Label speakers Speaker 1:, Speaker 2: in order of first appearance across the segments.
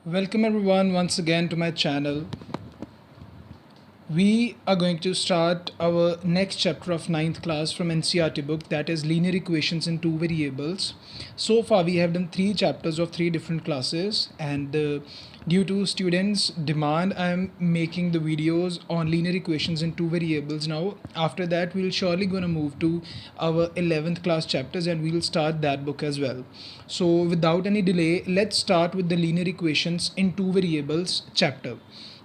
Speaker 1: Welcome everyone once again to my channel. We are going to start our next chapter of ninth class from NCERT book, that is linear equations in two variables. So far we have done three chapters of three different classes, and due to students demand I am making the videos on linear equations in two variables now. After that we'll surely going to move to our 11th class chapters and we'll start that book as well. So without any delay, let's start with the linear equations in two variables chapter.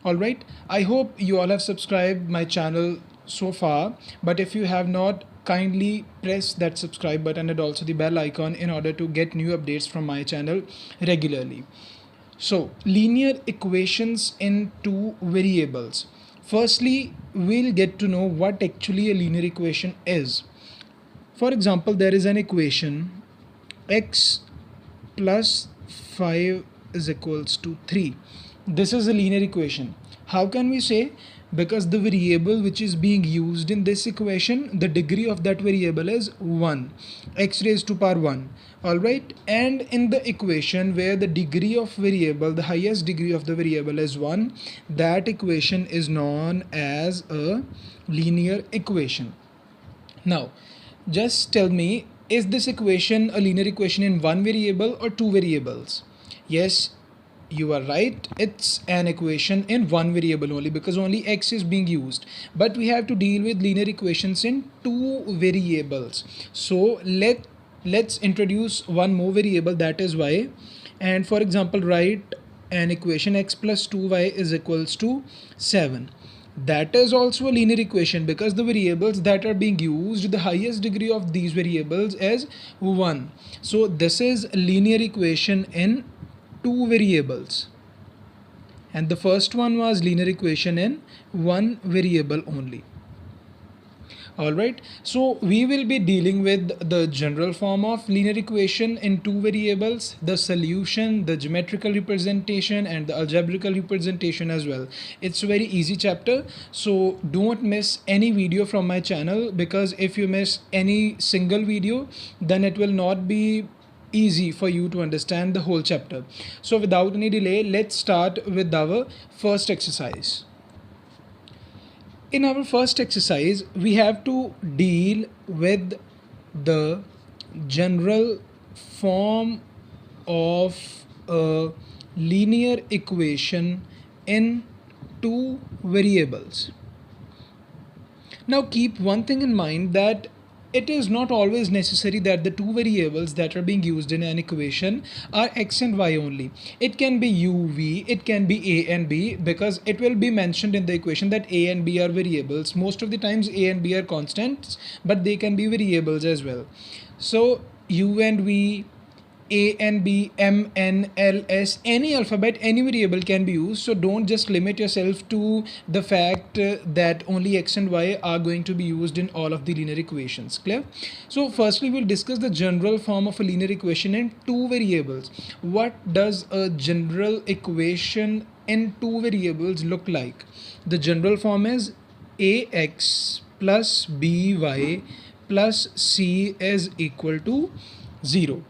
Speaker 1: Alright, I hope you all have subscribed my channel so far, but if you have not, kindly press that subscribe button and also the bell icon in order to get new updates from my channel regularly. So, linear equations in two variables. Firstly, we'll get to know what actually a linear equation is. For example, there is an equation x plus 5 is equals to 3. This is a linear equation. How can we say? Because the variable which is being used in this equation, the degree of that variable is 1, x raised to power 1. Alright, and in the equation where the degree of variable, the highest degree of the variable is 1, that equation is known as a linear equation. Now, just tell me, is this equation a linear equation in one variable or two variables? Yes, you are right. It's an equation in one variable only because only x is being used. But we have to deal with linear equations in two variables. So let's introduce one more variable, that is y. And for example, write an equation x plus 2y is equals to 7. That is also a linear equation because the variables that are being used, the highest degree of these variables is 1. So this is a linear equation in two variables, and the first one was linear equation in one variable only. Alright, so we will be dealing with the general form of linear equation in two variables, the solution, the geometrical representation and the algebraical representation as well. It's a very easy chapter, so don't miss any video from my channel, because if you miss any single video then it will not be easy for you to understand the whole chapter. So without any delay, let's start with our first exercise. In our first exercise, we have to deal with the general form of a linear equation in two variables. Now keep one thing in mind, that it is not always necessary that the two variables that are being used in an equation are x and y only. It can be u, v, it can be a and b, because it will be mentioned in the equation that a and b are variables. Most of the times a and b are constants, but they can be variables as well. So u and v, a and B, M, N, L, S, any alphabet, any variable can be used. So don't just limit yourself to the fact that only X and Y are going to be used in all of the linear equations. Clear? So firstly, we'll discuss the general form of a linear equation in two variables. What does a general equation in two variables look like? The general form is AX plus BY plus C is equal to 0,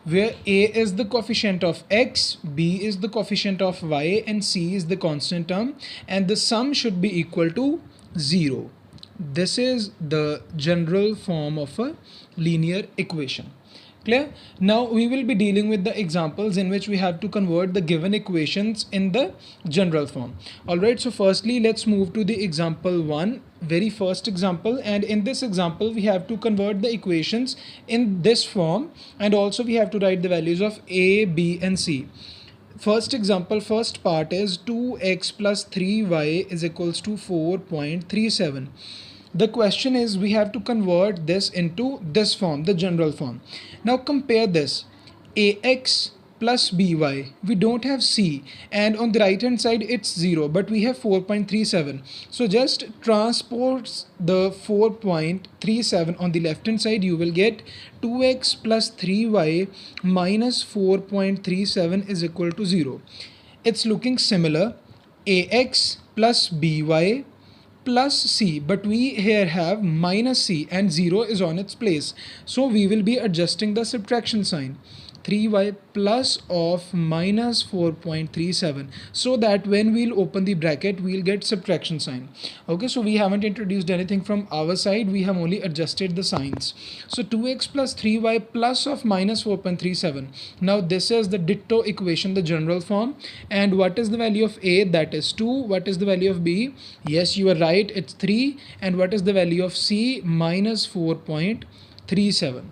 Speaker 1: where a is the coefficient of x, b is the coefficient of y, and c is the constant term, and the sum should be equal to 0. This is the general form of a linear equation. Clear? Now we will be dealing with the examples in which we have to convert the given equations in the general form. Alright, so firstly let's move to the example 1, very first example, and in this example we have to convert the equations in this form, and also we have to write the values of a, b and c. First example, first part is 2x plus 3y is equals to 4.37. The question is, we have to convert this into this form, the general form. Now compare this, ax plus by, we don't have c, and on the right hand side it's 0, but we have 4.37. So just transpose the 4.37 on the left hand side, you will get 2x plus 3y minus 4.37 is equal to 0. It's looking similar, ax plus by plus c, but we here have minus c and 0 is on its place. So we will be adjusting the subtraction sign. 3y plus of minus 4.37, so that when we'll open the bracket we'll get subtraction sign. Okay, so we haven't introduced anything from our side, we have only adjusted the signs. So 2x plus 3y plus of minus 4.37. Now this is the ditto equation, the general form. And what is the value of a? That is 2. What is the value of b? Yes, you are right, it's 3. And what is the value of c? Minus 4.37.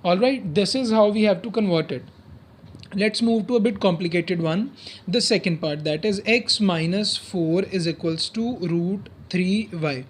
Speaker 1: Alright, this is how we have to convert it. Let's move to a bit complicated one. The second part, that is x minus 4 is equals to root 3y.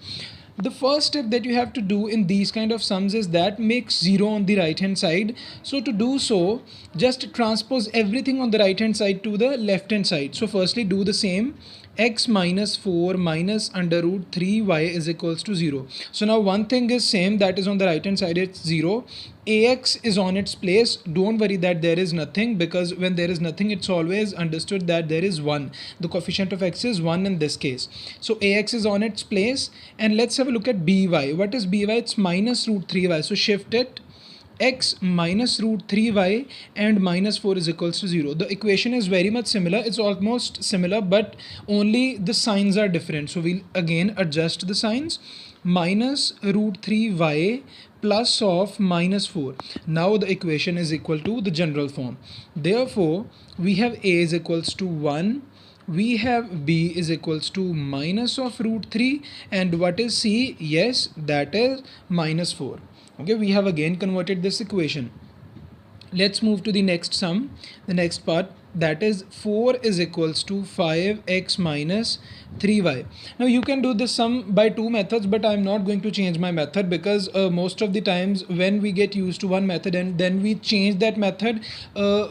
Speaker 1: The first step that you have to do in these kind of sums is that make 0 on the right hand side. So to do so, just transpose everything on the right hand side to the left hand side. So firstly do the same. X minus 4 minus under root 3y is equals to 0. So now one thing is same, that is on the right hand side it's 0. Ax is on its place. Don't worry that there is nothing, because when there is nothing it's always understood that there is 1. The coefficient of x is 1 in this case. So ax is on its place. And let's have a look at by. What is by? It's minus root 3y. So shift it. X minus root 3y and minus 4 is equals to 0. The equation is very much similar. It's almost similar, but only the signs are different. So we'll again adjust the signs. Minus root 3y plus of minus 4. Now the equation is equal to the general form. Therefore, we have a is equals to 1. We have b is equals to minus of root 3. And what is c? Yes, that is minus 4. Okay, we have again converted this equation. Let's move to the next sum, the next part, that is 4 is equals to 5x minus 3y. Now you can do this sum by two methods, but I'm not going to change my method, because most of the times when we get used to one method and then we change that method,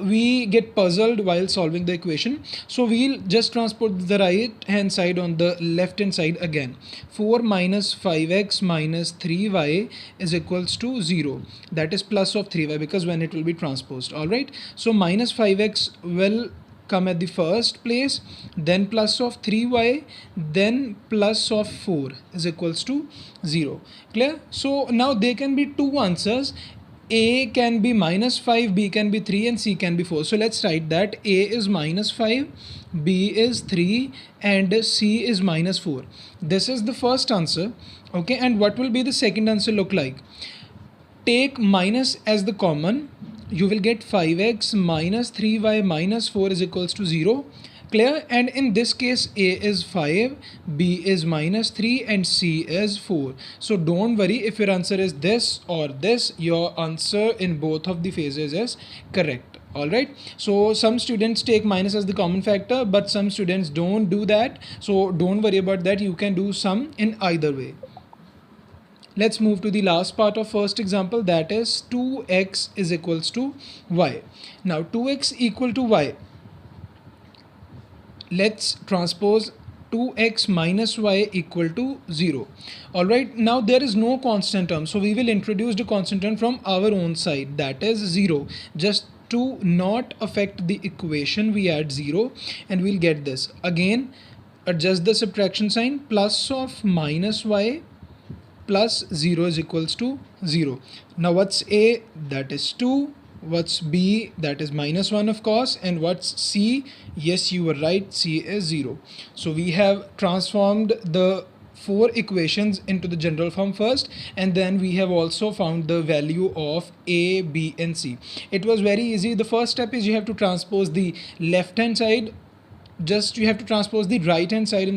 Speaker 1: we get puzzled while solving the equation. So we'll just transport the right hand side on the left hand side again. 4 minus 5x minus 3y is equals to 0. That is plus of 3y, because when it will be transposed. Alright, so minus 5x will come at the first place, then plus of 3y, then plus of 4 is equals to 0. Clear? So now there can be two answers. A can be minus 5, B can be 3, and C can be 4. So let's write that A is minus 5, B is 3, and C is minus 4. This is the first answer. Okay, and what will be the second answer look like? Take minus as the common. You will get 5x minus 3y minus 4 is equals to 0. Clear? And in this case, A is 5, B is minus 3, and C is 4. So don't worry if your answer is this or this, your answer in both of the phases is correct. Alright, so some students take minus as the common factor, but some students don't do that. So don't worry about that. You can do sum in either way. Let's move to the last part of first example, that is 2x is equals to y. Now 2x equal to y. Let's transpose 2x minus y equal to 0. Alright, now there is no constant term. So we will introduce the constant term from our own side, that is 0. Just to not affect the equation, we add 0 and we'll get this. Again, adjust the subtraction sign, plus of minus y plus 0 is equals to 0. Now what's A? That is 2. What's B? That is minus 1 of course. And what's C? Yes, you were right, C is 0. So we have transformed the four equations into the general form first, and then we have also found the value of A, B and C. It was very easy. The first step is you have to transpose the left hand side. Just you have to transpose the right hand side,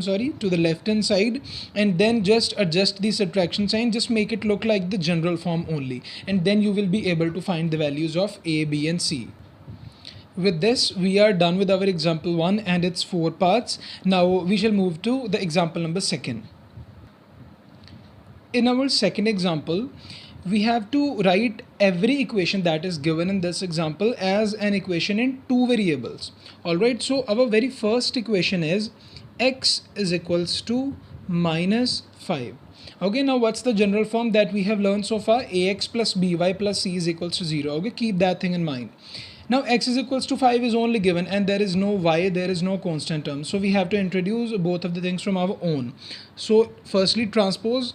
Speaker 1: to the left hand side, and then just adjust the subtraction sign. Just make it look like the general form only, and then you will be able to find the values of A, B and C. With this, we are done with our example 1 and its 4 parts. Now we shall move to the example number 2. In our second example, we have to write every equation that is given in this example as an equation in two variables. Alright, so our very first equation is x is equals to minus 5. Okay, now what's the general form that we have learned so far? Ax plus by plus c is equals to 0. Okay, keep that thing in mind. Now x is equals to 5 is only given, and there is no y, there is no constant term. So we have to introduce both of the things from our own. So firstly, transpose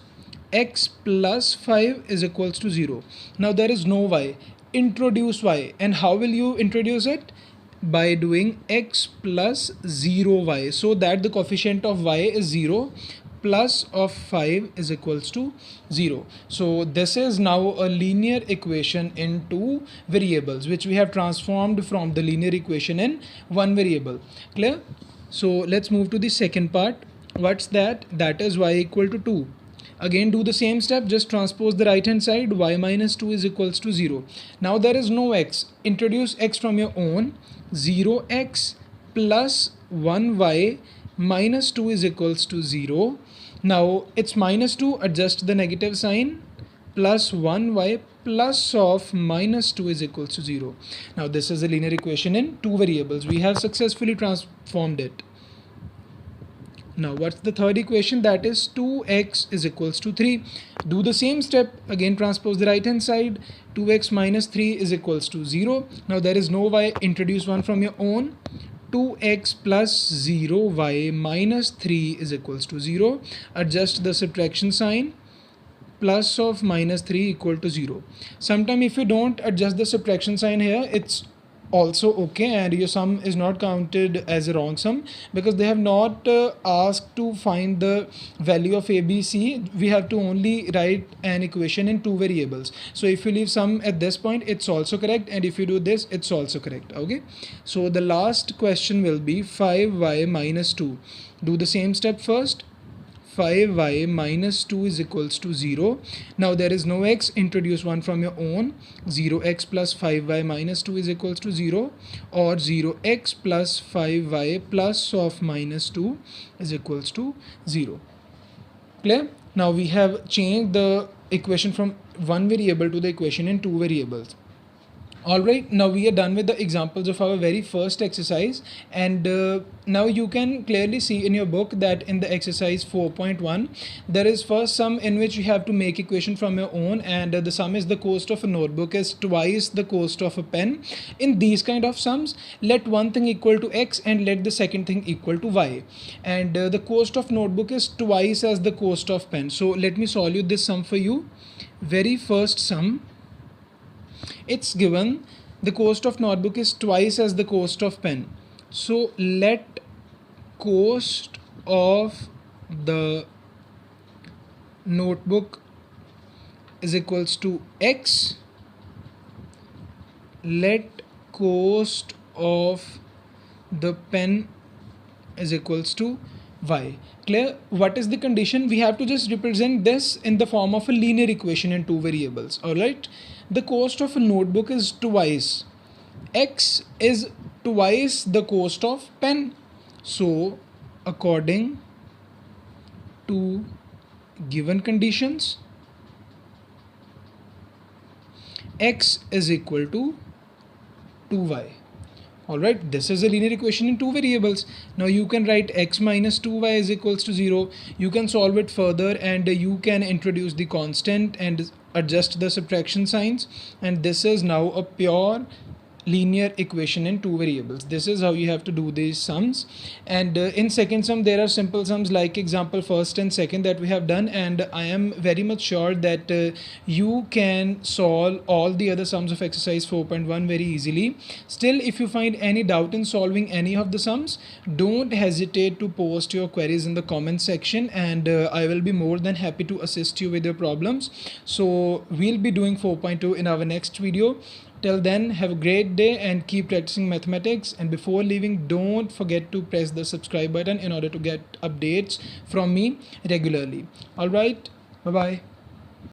Speaker 1: x plus 5 is equals to 0. Now there is no y. introduce y. And how will you introduce it? By doing x plus 0y, so that the coefficient of y is 0, plus of 5 is equals to 0. So this is now a linear equation in two variables, which we have transformed from the linear equation in one variable. Clear? So let's move to the second part. What's that? That is y equal to 2. Again, do the same step, just transpose the right hand side. Y minus 2 is equals to 0. Now there is no x. Introduce x from your own. 0x plus 1y minus 2 is equals to 0. Now it's minus 2, adjust the negative sign, plus 1y plus of minus 2 is equals to 0. Now this is a linear equation in two variables. We have successfully transformed it. Now what's the third equation? That is 2x is equals to 3. Do the same step, again transpose the right hand side. 2x minus 3 is equals to 0. Now there is no y, introduce 1 from your own. 2x plus 0y minus 3 is equals to 0. Adjust the subtraction sign. Plus of minus 3 equal to 0. Sometime if you don't adjust the subtraction sign here, it's also okay, and your sum is not counted as a wrong sum, because they have not asked to find the value of ABC. We have to only write an equation in two variables. So if you leave sum at this point, it's also correct, and if you do this, it's also correct. Okay, so the last question will be 5y minus 2. Do the same step first. 5y minus 2 is equals to 0. Now there is no x, introduce 1 from your own. 0x plus 5y minus 2 is equals to 0, or 0x plus 5y plus of minus 2 is equals to 0. Clear? Now we have changed the equation from one variable to the equation in two variables. Alright, now we are done with the examples of our very first exercise, and now you can clearly see in your book that in the exercise 4.1 there is first sum in which you have to make equation from your own, and the sum is the cost of a notebook is twice the cost of a pen. In these kind of sums, let one thing equal to x and let the second thing equal to y, and the cost of notebook is twice as the cost of pen. So let me solve you this sum for you. Very first sum, it's given the cost of notebook is twice as the cost of pen. So let cost of the notebook is equals to x. Let cost of the pen is equals to y. Clear? What is the condition? We have to just represent this in the form of a linear equation in two variables. Alright, the cost of a notebook is twice. X is twice the cost of pen. So according to given conditions, x is equal to 2y. Alright, this is a linear equation in two variables. Now you can write x minus 2y is equals to 0. You can solve it further, and you can introduce the constant and adjust the subtraction signs, and this is now a pure linear equation in two variables. This is how you have to do these sums. And in second sum there are simple sums like example first and second that we have done, and I am very much sure that you can solve all the other sums of exercise 4.1 very easily. Still, if you find any doubt in solving any of the sums, don't hesitate to post your queries in the comment section, and I will be more than happy to assist you with your problems. So we'll be doing 4.2 in our next video. Till then, have a great day and keep practicing mathematics. And before leaving, don't forget to press the subscribe button in order to get updates from me regularly. Alright, bye bye.